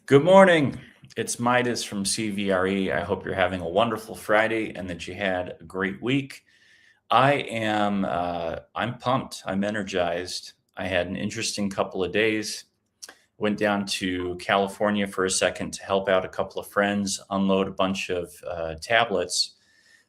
Good morning. It's Midas from CVRE. I hope you're having a wonderful Friday and that you had a great week. I'm pumped. I'm energized. I had an interesting couple of days. Went down to California for a second to help out a couple of friends unload a bunch of tablets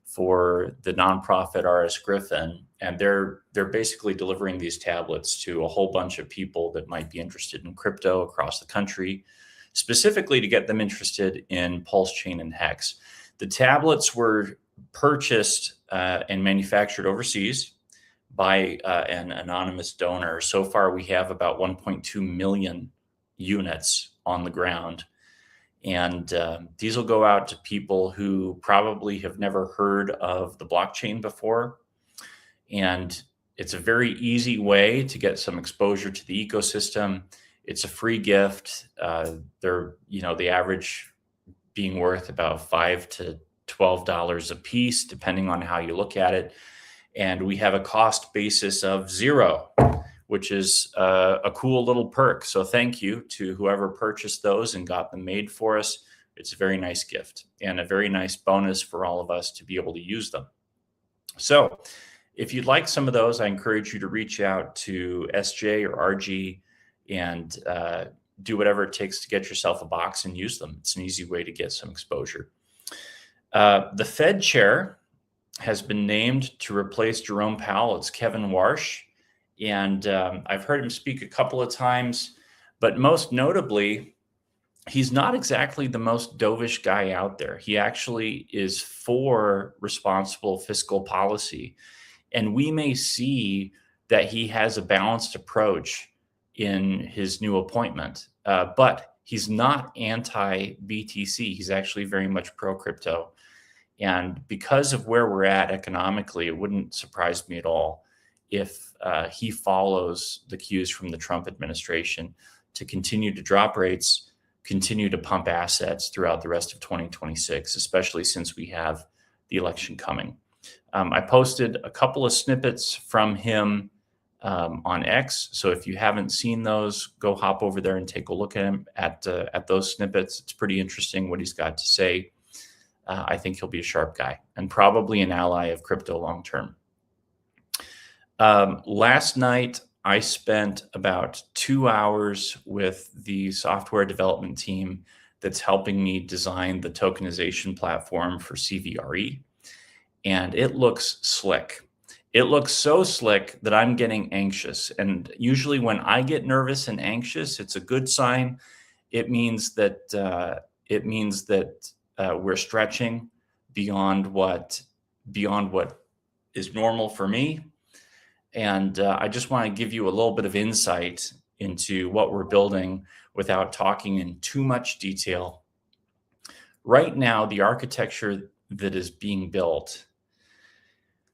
for the nonprofit RS Griffin, and they're basically delivering these tablets to a whole bunch of people that might be interested in crypto across the country, specifically to get them interested in Pulse Chain and Hex. The tablets were purchased and manufactured overseas by an anonymous donor. So far, we have about 1.2 million units on the ground. And these will go out to people who probably have never heard of the blockchain before. And it's a very easy way to get some exposure to the ecosystem. It's a free gift. The average being worth about $5 to $12 a piece, depending on how you look at it. And we have a cost basis of zero, which is a cool little perk. So thank you to whoever purchased those and got them made for us. It's a very nice gift and a very nice bonus for all of us to be able to use them. So if you'd like some of those, I encourage you to reach out to SJ or RG and do whatever it takes to get yourself a box and use them. It's an easy way to get some exposure. The Fed chair has been named to replace Jerome Powell. It's Kevin Warsh. And I've heard him speak a couple of times, but most notably, he's not exactly the most dovish guy out there. He actually is for responsible fiscal policy. And we may see that he has a balanced approach in his new appointment, but he's not anti-BTC. He's actually very much pro-crypto. And because of where we're at economically, it wouldn't surprise me at all if he follows the cues from the Trump administration to continue to drop rates, continue to pump assets throughout the rest of 2026, especially since we have the election coming. I posted a couple of snippets from him on X. So if you haven't seen those, go hop over there and take a look at him at those snippets. It's pretty interesting what he's got to say. I think he'll be a sharp guy and probably an ally of crypto long term. Last night, I spent about 2 hours with the software development team that's helping me design the tokenization platform for CVRE. And it looks slick. It looks so slick that I'm getting anxious. And usually when I get nervous and anxious, it's a good sign. It means that we're stretching beyond what is normal for me. And I just want to give you a little bit of insight into what we're building without talking in too much detail. Right now, the architecture that is being built,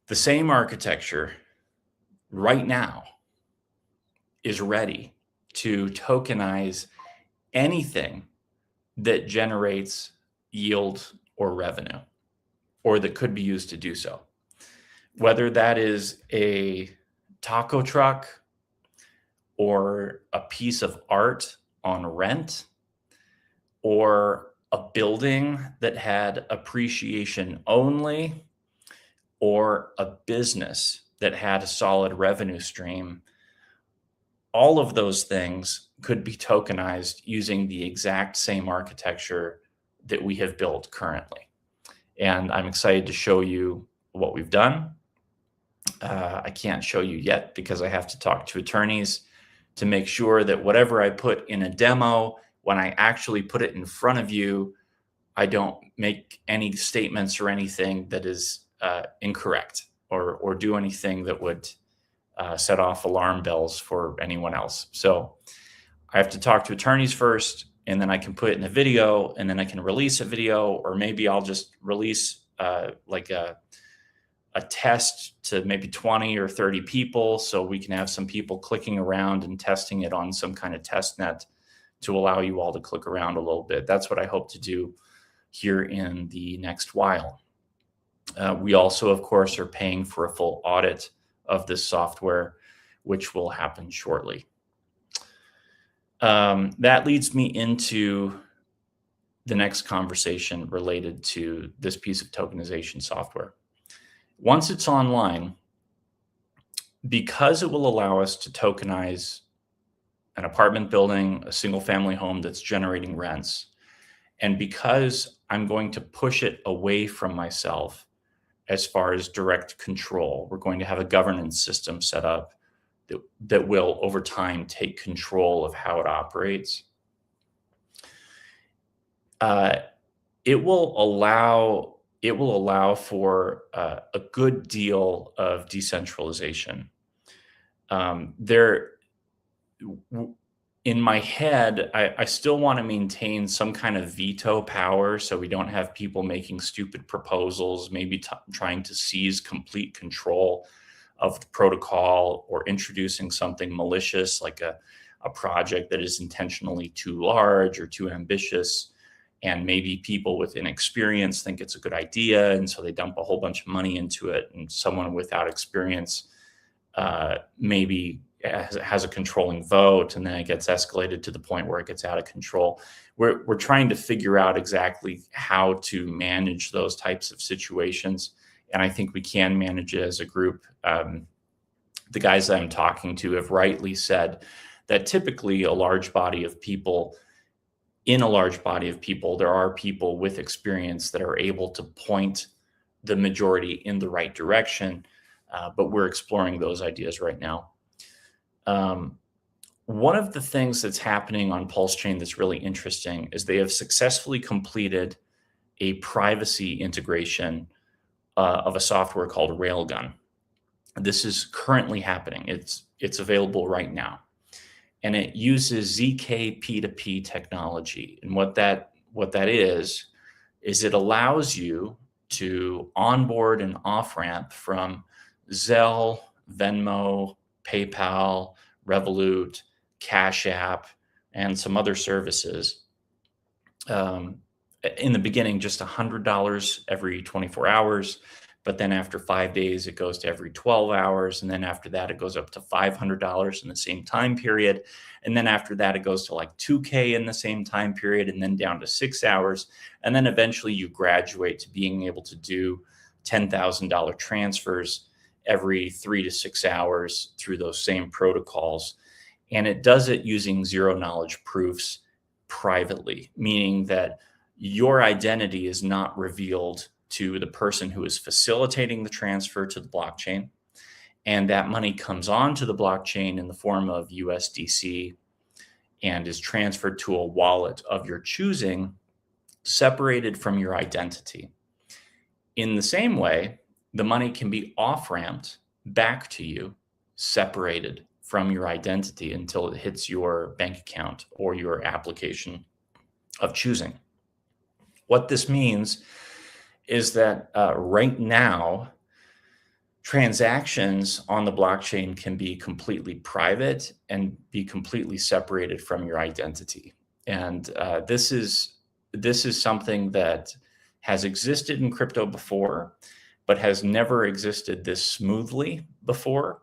the same architecture right now is ready to tokenize anything that generates yield or revenue, or that could be used to do so. Whether that is a taco truck or a piece of art on rent or a building that had appreciation only or a business that had a solid revenue stream, all of those things could be tokenized using the exact same architecture that we have built currently. And I'm excited to show you what we've done. I can't show you yet because I have to talk to attorneys to make sure that whatever I put in a demo, when I actually put it in front of you, I don't make any statements or anything that is incorrect or do anything that would set off alarm bells for anyone else. So I have to talk to attorneys first, and then I can put it in a video, and then I can release a video, or maybe I'll just release like a test to maybe 20 or 30 people, so we can have some people clicking around and testing it on some kind of test net to allow you all to click around a little bit. That's what I hope to do here in the next while. We also, of course, are paying for a full audit of this software, which will happen shortly. That leads me into the next conversation related to this piece of tokenization software. Once it's online, because it will allow us to tokenize an apartment building, a single family home that's generating rents, and because I'm going to push it away from myself as far as direct control, we're going to have a governance system set up that will over time take control of how it operates. It will allow for a good deal of decentralization. In my head, I still want to maintain some kind of veto power, so we don't have people making stupid proposals, maybe trying to seize complete control of the protocol, or introducing something malicious like a project that is intentionally too large or too ambitious. And maybe people with inexperience think it's a good idea, and so they dump a whole bunch of money into it. And someone without experience maybe has a controlling vote, and then it gets escalated to the point where it gets out of control. We're trying to figure out exactly how to manage those types of situations, and I think we can manage it as a group. The guys that I'm talking to have rightly said that typically in a large body of people, there are people with experience that are able to point the majority in the right direction, but we're exploring those ideas right now. One of the things that's happening on Pulse Chain that's really interesting is they have successfully completed a privacy integration of a software called Railgun. This is currently happening. It's available right now. And it uses ZK P2P technology. And what that is it allows you to onboard and off-ramp from Zelle, Venmo, PayPal, Revolut, Cash App, and some other services. In the beginning, just $100 every 24 hours. But then after 5 days, it goes to every 12 hours. And then after that, it goes up to $500 in the same time period. And then after that, it goes to like $2,000 in the same time period, and then down to 6 hours. And then eventually you graduate to being able to do $10,000 transfers every 3 to 6 hours through those same protocols. And it does it using zero knowledge proofs privately, meaning that your identity is not revealed to the person who is facilitating the transfer to the blockchain. And that money comes onto the blockchain in the form of USDC and is transferred to a wallet of your choosing, separated from your identity. In the same way, the money can be off-ramped back to you, separated from your identity until it hits your bank account or your application of choosing. What this means is that right now, transactions on the blockchain can be completely private and be completely separated from your identity. And this is something that has existed in crypto before, but has never existed this smoothly before,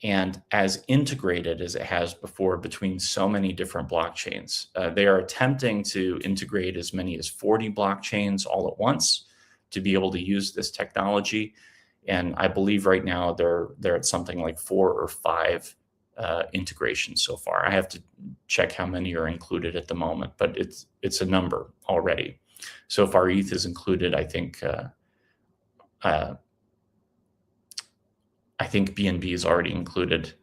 and as integrated as it has before between so many different blockchains. They are attempting to integrate as many as 40 blockchains all at once to be able to use this technology. And I believe right now they're at something like 4 or 5 integrations so far. I have to check how many are included at the moment, but it's a number already. So far, ETH is included. I think BNB is already included.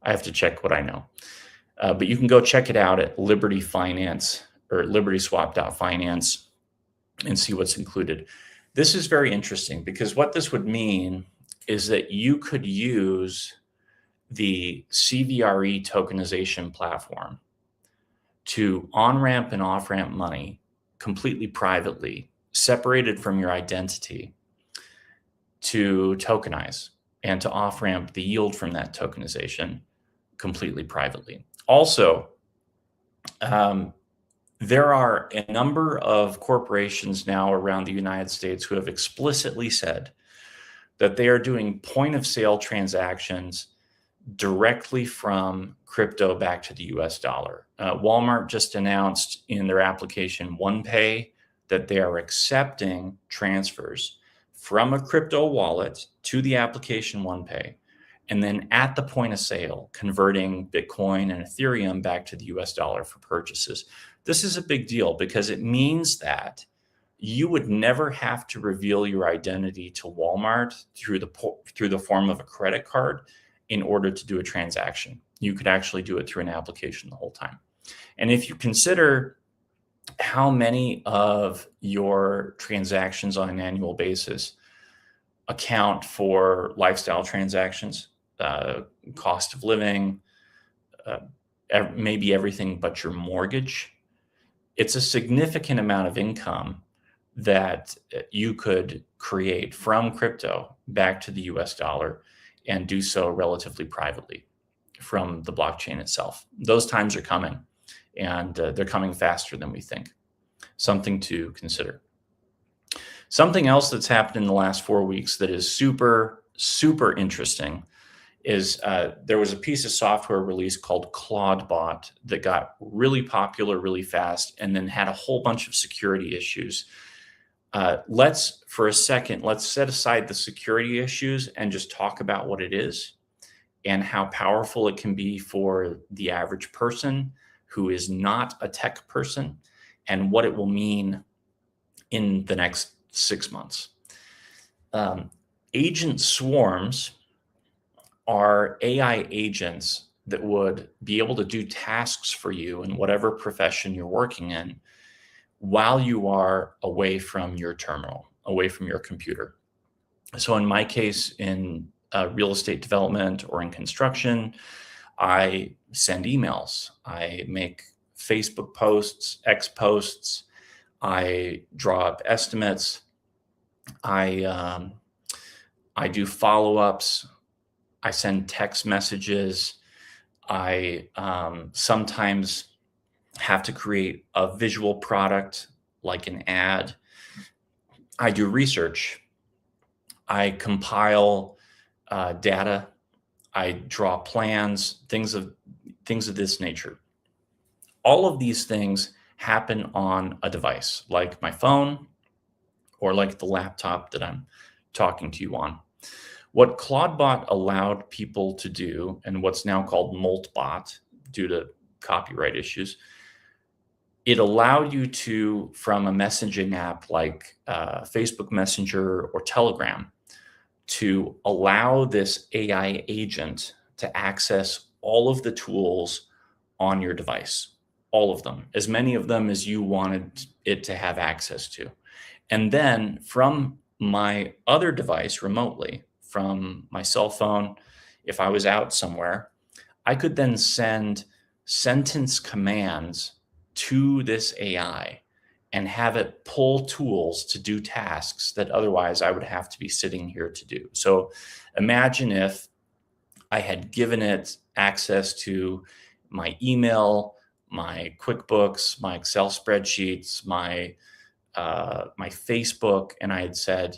I have to check what I know. But you can go check it out at Liberty Finance or libertyswap.finance and see what's included. This is very interesting because what this would mean is that you could use the CVRE tokenization platform to on-ramp and off-ramp money completely privately, separated from your identity, to tokenize and to off-ramp the yield from that tokenization completely privately. Also, there are a number of corporations now around the United States who have explicitly said that they are doing point-of-sale transactions directly from crypto back to the US dollar. Walmart just announced in their application OnePay that they are accepting transfers from a crypto wallet to the application OnePay, and then at the point of sale, converting Bitcoin and Ethereum back to the US dollar for purchases. This is a big deal because it means that you would never have to reveal your identity to Walmart through the form of a credit card in order to do a transaction. You could actually do it through an application the whole time. And if you consider how many of your transactions on an annual basis account for lifestyle transactions, cost of living, maybe everything but your mortgage, it's a significant amount of income that you could create from crypto back to the US dollar and do so relatively privately from the blockchain itself. Those times are coming, and they're coming faster than we think. Something to consider. Something else that's happened in the last 4 weeks that is super, super interesting is there was a piece of software released called Claude that got really popular really fast and then had a whole bunch of security issues. For a second, let's set aside the security issues and just talk about what it is and how powerful it can be for the average person who is not a tech person, and what it will mean in the next 6 months. Agent swarms are AI agents that would be able to do tasks for you in whatever profession you're working in while you are away from your terminal, away from your computer. So in my case, in real estate development or in construction, I send emails, I make Facebook posts, X posts, I draw up estimates, I do follow-ups, I send text messages, I sometimes have to create a visual product like an ad. I do research. I compile data. I draw plans, things of this nature. All of these things happen on a device like my phone or like the laptop that I'm talking to you on. What Claude allowed people to do, and what's now called Moltbot due to copyright issues, it allowed you to, from a messaging app like Facebook Messenger or Telegram, to allow this AI agent to access all of the tools on your device, all of them, as many of them as you wanted it to have access to. And then from my other device remotely, from my cell phone, if I was out somewhere, I could then send sentence commands to this AI and have it pull tools to do tasks that otherwise I would have to be sitting here to do. So imagine if I had given it access to my email, my QuickBooks, my Excel spreadsheets, my Facebook, and I had said,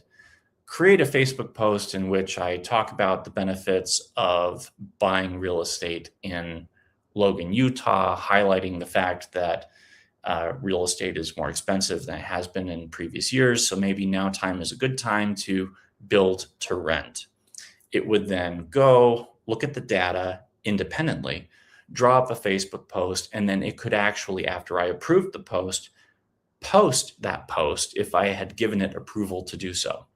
create a Facebook post in which I talk about the benefits of buying real estate in Logan, Utah, highlighting the fact that real estate is more expensive than it has been in previous years. So maybe now time is a good time to build to rent. It would then go look at the data independently, draw up a Facebook post, and then it could actually, after I approved the post that post if I had given it approval to do so.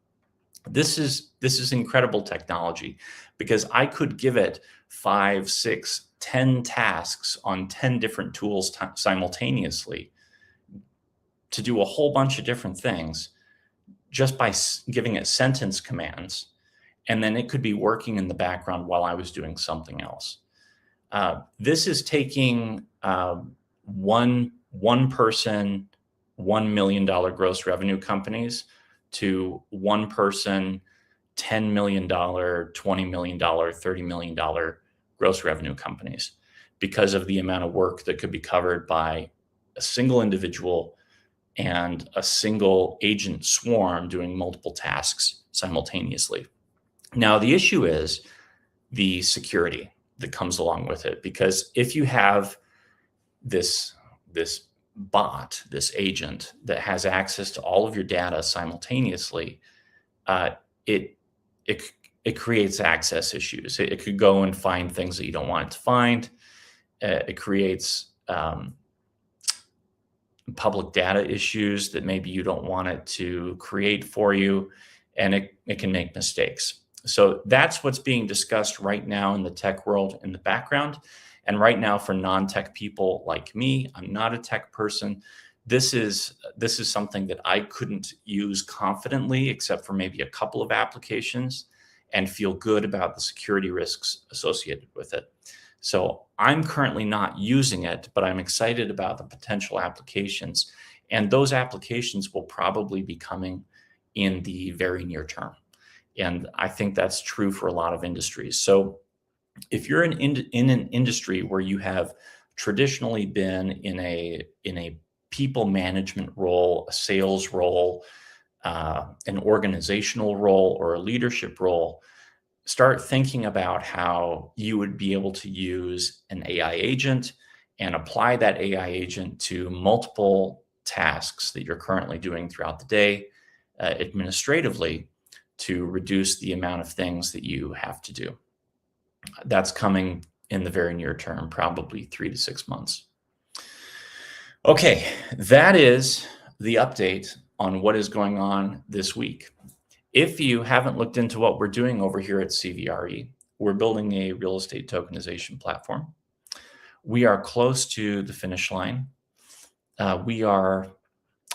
This is incredible technology because I could give it 5, 6, 10 tasks on 10 different tools simultaneously to do a whole bunch of different things just by giving it sentence commands. And then it could be working in the background while I was doing something else. This is taking one person, $1 million gross revenue companies to one person, $10 million, $20 million, $30 million gross revenue companies because of the amount of work that could be covered by a single individual and a single agent swarm doing multiple tasks simultaneously. Now, the issue is the security. that comes along with it. Because if you have this bot, this agent that has access to all of your data simultaneously, uh, it it it creates access issues. It could go and find things that you don't want it to find. It creates public data issues that maybe you don't want it to create for you, and it can make mistakes. So that's what's being discussed right now in the tech world in the background. And right now, for non-tech people like me, I'm not a tech person. This is something that I couldn't use confidently, except for maybe a couple of applications, and feel good about the security risks associated with it. So I'm currently not using it, but I'm excited about the potential applications. And those applications will probably be coming in the very near term. And I think that's true for a lot of industries. So if you're in an industry where you have traditionally been in a people management role, a sales role, an organizational role, or a leadership role, start thinking about how you would be able to use an AI agent and apply that AI agent to multiple tasks that you're currently doing throughout the day, administratively, to reduce the amount of things that you have to do. That's coming in the very near term, probably 3 to 6 months. Okay, that is the update on what is going on this week. If you haven't looked into what we're doing over here at CVRE, we're building a real estate tokenization platform. We are close to the finish line. We are,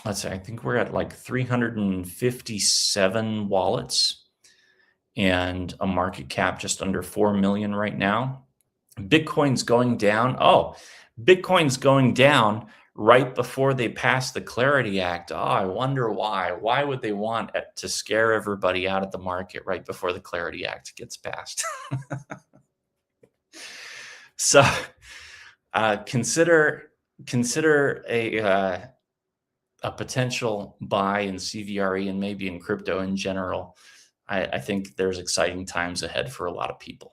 let's say, I think we're at like 357 wallets and a market cap just under 4 million right now. Bitcoin's going down. Oh, Bitcoin's going down right before they passed the Clarity Act. Oh, I wonder why. Why would they want to scare everybody out of the market right before the Clarity Act gets passed? So consider a potential buy in CVRE and maybe in crypto in general. I think there's exciting times ahead for a lot of people.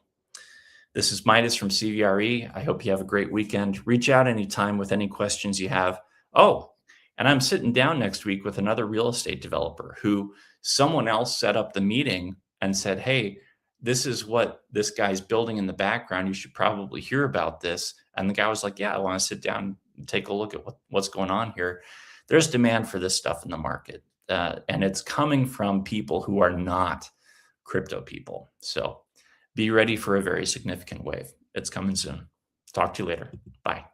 This is Midas from CVRE. I hope you have a great weekend. Reach out anytime with any questions you have. Oh, and I'm sitting down next week with another real estate developer who someone else set up the meeting and said, hey, this is what this guy's building in the background. You should probably hear about this. And the guy was like, yeah, I want to sit down and take a look at what's going on here. There's demand for this stuff in the market. And it's coming from people who are not crypto people. So be ready for a very significant wave. It's coming soon. Talk to you later. Bye.